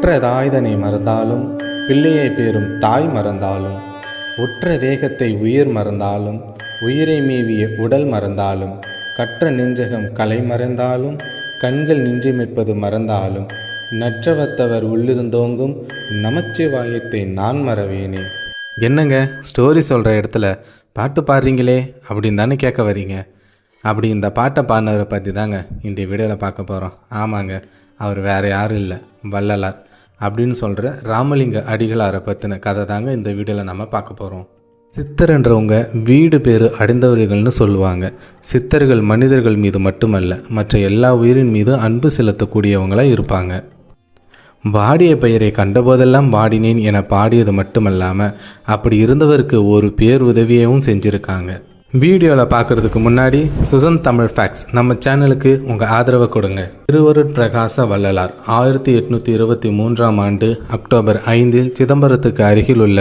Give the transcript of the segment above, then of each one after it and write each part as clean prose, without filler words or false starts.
பெற்றதாய்தனை மறந்தாலும் பிள்ளையை பேரும் தாய் மறந்தாலும் உற்ற தேகத்தை உயிர் மறந்தாலும் உயிரை மேவிய உடல் மறந்தாலும் கற்ற நெஞ்சகம் கலை மறந்தாலும் கண்கள் நின்றிமிப்பது மறந்தாலும் நற்றவத்தவர் உள்ளிருந்தோங்கும் நமச்சிவாயத்தை நான் மறவேனே. என்னங்க ஸ்டோரி சொல்கிற இடத்துல பாட்டு பாடுறீங்களே அப்படின்னு தானே கேட்க வரீங்க. அப்படி இந்த பாட்டை பாடினவரை பற்றி தாங்க இந்த வீடியோவில் பார்க்க போகிறோம். ஆமாங்க, அவர் வேறு யாரும் இல்லை, வள்ளலார் அப்படின்னு சொல்கிற ராமலிங்க அடிகளாரை பற்றின கதை தாங்க இந்த வீடியோவில் நம்ம பார்க்க போகிறோம். சித்தர்ன்றவங்க வீடு பேறு அடைந்தவர்கள்னு சொல்லுவாங்க. சித்தர்கள் மனிதர்கள் மீது மட்டுமல்ல, மற்ற எல்லா உயிரின் மீது அன்பு செலுத்தக்கூடியவங்களாக இருப்பாங்க. வாடிய பெயரை கண்டபோதெல்லாம் வாடினேன் என பாடியது மட்டுமல்லாமல் அப்படி இருந்தவருக்கு ஒரு பேர் உதவியவும் செஞ்சுருக்காங்க. வீடியோவில் பார்க்குறதுக்கு முன்னாடி சுசன் தமிழ் ஃபேக்ட்ஸ் நம்ம சேனலுக்கு உங்கள் ஆதரவை கொடுங்க. திருவருட்பிரகாச வள்ளலார் 1823ஆம் ஆண்டு அக்டோபர் 5 சிதம்பரத்துக்கு அருகில் உள்ள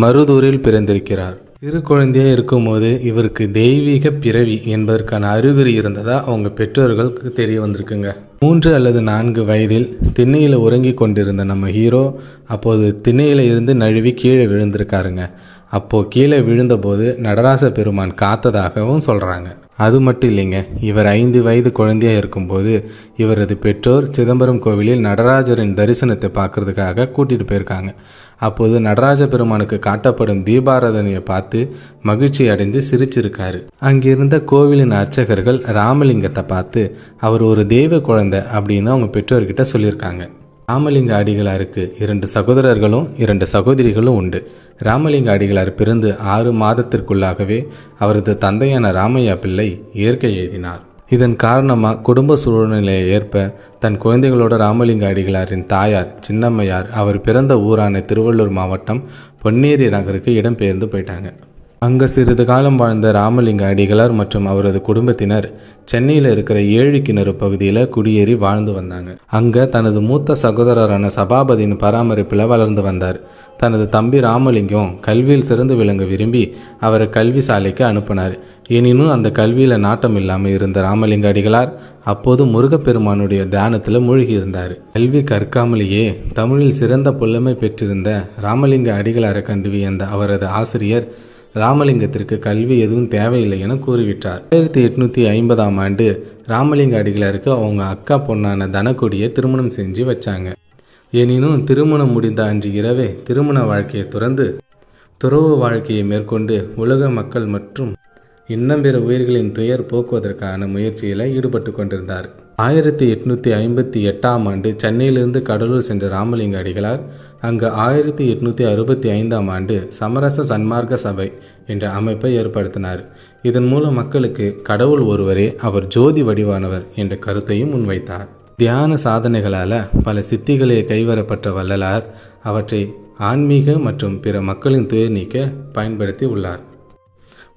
மருதூரில் பிறந்திருக்கிறார். சிறு குழந்தையாக இருக்கும்போது இவருக்கு தெய்வீக பிறவி என்பதற்கான அறிகுறி இருந்ததா அவங்க பெற்றோர்களுக்கு தெரிய வந்திருக்குங்க. 3 அல்லது 4 வயதில் திண்ணையில் உறங்கி கொண்டிருந்த நம்ம ஹீரோ அப்போது திண்ணையில் இருந்து நழுவி கீழே விழுந்திருக்காருங்க. அப்போது கீழே விழுந்தபோது நடராச பெருமான் காத்ததாகவும் சொல்கிறாங்க. அது மட்டும் இல்லைங்க, இவர் 5 வயது குழந்தையாக இருக்கும்போது இவரது பெற்றோர் சிதம்பரம் கோவிலில் நடராஜரின் தரிசனத்தை பார்க்கறதுக்காக கூட்டிகிட்டு போயிருக்காங்க. அப்போது நடராஜ பெருமானுக்கு காட்டப்படும் தீபாராதனையை பார்த்து மகிழ்ச்சி அடைந்து சிரிச்சிருக்காரு. அங்கிருந்த கோவிலின் அர்ச்சகர்கள் ராமலிங்கத்தை பார்த்து அவர் ஒரு தெய்வ குழந்தை அப்படின்னு அவங்க பெற்றோர்கிட்ட சொல்லியிருக்காங்க. ராமலிங்க அடிகளாருக்கு 2 சகோதரர்களும் 2 சகோதரிகளும் உண்டு. ராமலிங்க அடிகளார் பிறந்து 6 மாதத்திற்குள்ளாகவே அவரது தந்தையான ராமையா பிள்ளை இயற்கை எழுதினார். இதன் காரணமாக குடும்ப சூழ்நிலையை ஏற்ப தன் குழந்தைகளோட ராமலிங்க அடிகளாரின் தாயார் சின்னம்மையார் அவர் பிறந்த ஊரான திருவள்ளூர் மாவட்டம் பொன்னேரி நகருக்கு இடம்பெயர்ந்து போயிட்டாங்க. அங்கே சிறிது காலம் வாழ்ந்த ராமலிங்க அடிகளார் மற்றும் அவரது குடும்பத்தினர் சென்னையில் இருக்கிற 7 கிணறு பகுதியில் குடியேறி வாழ்ந்து வந்தாங்க. அங்கே தனது மூத்த சகோதரரான சபாபதியின் பராமரிப்பில் வளர்ந்து வந்தார். தனது தம்பி ராமலிங்கம் கல்வியில் சிறந்து விளங்க விரும்பி அவரை கல்வி சாலைக்கு அனுப்பினார். எனினும் அந்த கல்வியில் நாட்டம் இல்லாமல் இருந்த ராமலிங்க அடிகளார் அப்போது முருகப்பெருமானுடைய தியானத்தில் மூழ்கி இருந்தார். கல்வி கற்காமலேயே தமிழில் சிறந்த புலமை பெற்றிருந்த ராமலிங்க அடிகளாரை கண்டு வியந்த அவரது ஆசிரியர் ராமலிங்கத்திற்கு கல்வி எதுவும் தேவையில்லை என கூறிவிட்டார். 1850ஆம் ஆண்டு ராமலிங்க அடிகளாருக்கு அவங்க அக்கா பொண்ணான தனக்கொடியை திருமணம் செஞ்சு வச்சாங்க. எனினும் திருமணம் முடிந்த அன்று இரவே திருமண வாழ்க்கையை துறந்து துறவு வாழ்க்கையை மேற்கொண்டு உலக மக்கள் மற்றும் இன்னும் பிற உயிர்களின் துயர் போக்குவதற்கான முயற்சியில் ஈடுபட்டு கொண்டிருந்தார். 1858ஆம் ஆண்டு சென்னையிலிருந்து கடலூர் சென்ற ராமலிங்க அடிகளார் அங்கு 1865ஆம் ஆண்டு சமரச சன்மார்க்க சபை என்ற அமைப்பை ஏற்படுத்தினார். இதன் மூலம் மக்களுக்கு கடவுள் ஒருவரே, அவர் ஜோதி வடிவானவர் என்ற கருத்தையும் முன்வைத்தார். தியான சாதனைகளால் பல சித்திகளை கைவரப்பட்ட வள்ளலார் அவற்றை ஆன்மீக மற்றும் பிற மக்களின் துயர் நீக்க பயன்படுத்தி உள்ளார்.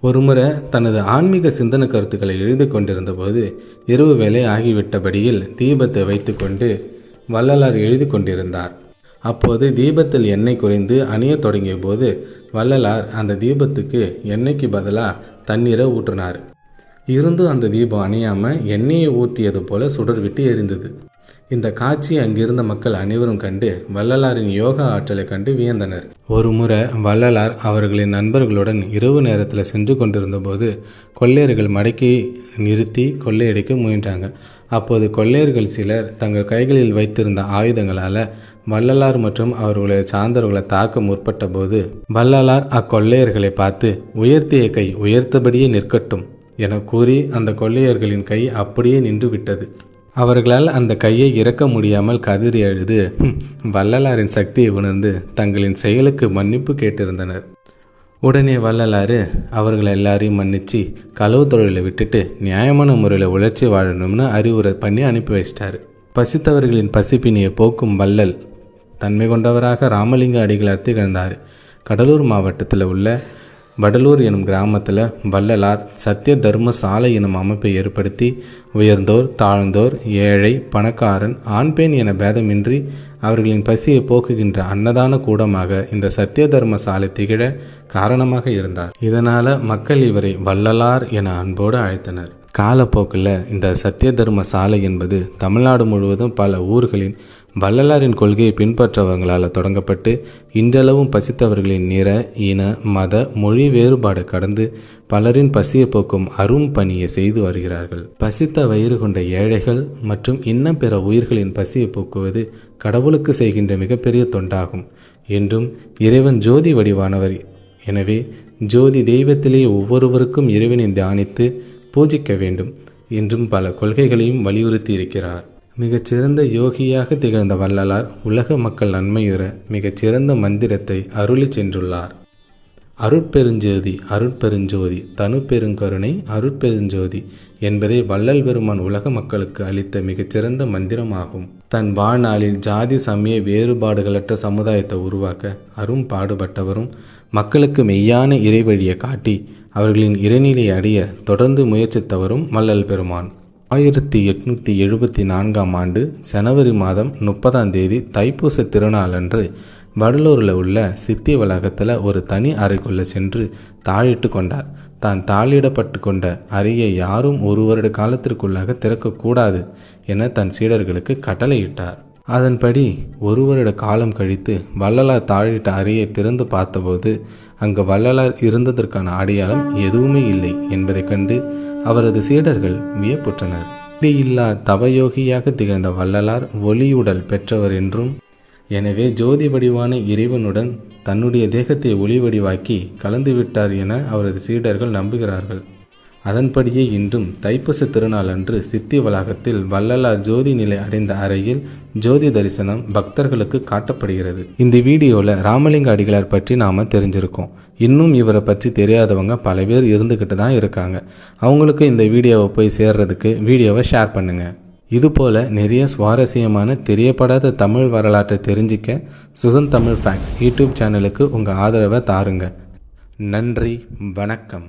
ஒருமுறை தனது ஆன்மீக சிந்தனை கருத்துக்களை எழுதி கொண்டிருந்த போது இரவு வேலை ஆகிவிட்டபடியில் தீபத்தை வைத்து கொண்டு வள்ளலார் எழுதி கொண்டிருந்தார். அப்போது தீபத்தில் எண்ணெய் குறைந்து அணிய தொடங்கிய போது வள்ளலார் அந்த தீபத்துக்கு எண்ணெய்க்கு பதிலாக தண்ணீரை ஊற்றினார். இருந்தும் அந்த தீபம் அணையாமல் எண்ணெயை ஊற்றியது போல சுடர் விட்டு எரிந்தது. இந்த காட்சி அங்கிருந்த மக்கள் அனைவரும் கண்டு வள்ளலாரின் யோகா ஆற்றலை கண்டு வியந்தனர். ஒரு முறை வள்ளலார் அவர்களின் நண்பர்களுடன் இரவு நேரத்தில் சென்று கொண்டிருந்த போது கொள்ளையர்கள் மடக்கி நிறுத்தி கொள்ளையடிக்க முயன்றாங்க. அப்போது கொள்ளையர்கள் சிலர் தங்கள் கைகளில் வைத்திருந்த ஆயுதங்களால் வள்ளலார் மற்றும் அவர்களை சார்ந்தவர்களை தாக்க முற்பட்ட போது வள்ளலார் அக்கொள்ளையர்களை பார்த்து உயர்த்திய கை உயர்த்தபடியே நிற்கட்டும் என கூறி அந்த கொள்ளையர்களின் கை அப்படியே நின்று விட்டது. அவர்களால் அந்த கையை இறக்க முடியாமல் கதறி அழுது வள்ளலாரின் சக்தியை உணர்ந்து தங்களின் செயலுக்கு மன்னிப்பு கேட்டிருந்தனர். உடனே வள்ளலாறு அவர்களை எல்லாரையும் மன்னிச்சு களவு தொழிலை விட்டுட்டு நியாயமான முறையில் உழைச்சி வாழணும்னு அறிவுரை பண்ணி அனுப்பி வச்சிட்டாரு. பசித்தவர்களின் பசிப்பினியை போக்கும் வள்ளல் தன்மை கொண்டவராக ராமலிங்க அடிகளார் திகழ்ந்தார். கடலூர் மாவட்டத்தில் உள்ள வடலூர் எனும் கிராமத்தில் வள்ளலார் சத்திய தர்ம சாலை எனும் அமைப்பை ஏற்படுத்தி உயர்ந்தோர் தாழ்ந்தோர் ஏழை பணக்காரன் ஆண் பெண் என பேதமின்றி அவர்களின் பசியை போக்குகின்ற அன்னதான கூடமாக இந்த சத்திய தர்ம சாலை திகழ காரணமாக இருந்தார். இதனால் மக்கள் இவரை வள்ளலார் என அன்போடு அழைத்தனர். காலப்போக்கில் இந்த சத்திய தர்ம சாலை என்பது தமிழ்நாடு முழுவதும் பல ஊர்களின் வள்ளலாரின் கொள்கையை பின்பற்றவங்களால் தொடங்கப்பட்டு இன்றளவும் பசித்தவர்களின் நிற, இன, மத, மொழி வேறுபாடு கடந்து பலரின் பசியை போக்கும் அரும் பணியை செய்து வருகிறார்கள். பசித்த வயிறு கொண்ட ஏழைகள் மற்றும் இன்னும் பிற உயிர்களின் பசியை போக்குவது கடவுளுக்கு செய்கின்ற மிகப்பெரிய தொண்டாகும் என்றும் இறைவன் ஜோதி வடிவானவர். எனவே ஜோதி தெய்வத்திலே ஒவ்வொருவருக்கும் இறைவனை தியானித்து பூஜிக்க வேண்டும் என்றும் பல கொள்கைகளையும் வலியுறுத்தி இருக்கிறார். மிகச்சிறந்த யோகியாக திகழ்ந்த வள்ளலார் உலக மக்கள் நன்மையுற மிகச்சிறந்த மந்திரத்தை அருளி சென்றுள்ளார். அருட்பெருஞ்சோதி அருட்பெருஞ்சோதி தனு பெருங்கருணை அருட்பெருஞ்சோதி என்பதே வள்ளல் பெருமான் உலக மக்களுக்கு அளித்த மிகச்சிறந்த மந்திரமாகும். தன் வாழ்நாளில் ஜாதி சமய வேறுபாடுகளற்ற சமுதாயத்தை உருவாக்க அரும் பாடுபட்டவரும் மக்களுக்கு மெய்யான இறைவழியை காட்டி அவர்களின் இறைநிலையை அடைய தொடர்ந்து முயற்சித்தவரும் வள்ளல் பெருமான். 1874ஆம் ஆண்டு ஜனவரி மாதம் 30ஆம் தேதி தைப்பூச திருநாளன்று வடலூரில் உள்ள சித்தி வளாகத்தில் ஒரு தனி அறைக்குள்ளே சென்று தாழிட்டு கொண்டார். தான் தாளிடப்பட்டு கொண்ட அறையை யாரும் ஒரு வருட காலத்திற்குள்ளாக திறக்கக்கூடாது என தன் சீடர்களுக்கு கட்டளையிட்டார். அதன்படி ஒரு வருட காலம் கழித்து வள்ளலார் தாழிட்ட அறையை திறந்து பார்த்தபோது அங்கு வள்ளலார் இருந்ததற்கான அடையாளம் எதுவுமே இல்லை என்பதை கண்டு அவரது சீடர்கள் வியப்புற்றனர். இல்லா தவயோகியாக திகழ்ந்த வள்ளலார் ஒளியுடல் பெற்றவர் என்றும், எனவே ஜோதி வடிவான இறைவனுடன் தன்னுடைய தேகத்தை ஒளி வடிவாக்கி கலந்துவிட்டார் என அவரது சீடர்கள் நம்புகிறார்கள். அதன்படியே இன்றும் தைப்பூச திருநாள் அன்று சித்தி வளாகத்தில் வள்ளலார் ஜோதி நிலை அடைந்த அறையில் ஜோதி தரிசனம் பக்தர்களுக்கு காட்டப்படுகிறது. இந்த வீடியோவில் ராமலிங்க அடிகளார் பற்றி நாம் தெரிஞ்சிருக்கோம். இன்னும் இவரை பற்றி தெரியாதவங்க பல பேர் இருந்துக்கிட்டு தான் இருக்காங்க. அவங்களுக்கு இந்த வீடியோவை போய் சேர்றதுக்கு வீடியோவை ஷேர் பண்ணுங்கள். இதுபோல் நிறைய சுவாரஸ்யமான தெரியப்படாத தமிழ் வரலாற்றை தெரிஞ்சிக்க சுதன் தமிழ் ஃபேக்ட்ஸ் யூடியூப் சேனலுக்கு உங்கள் ஆதரவை தாருங்க. நன்றி, வணக்கம்.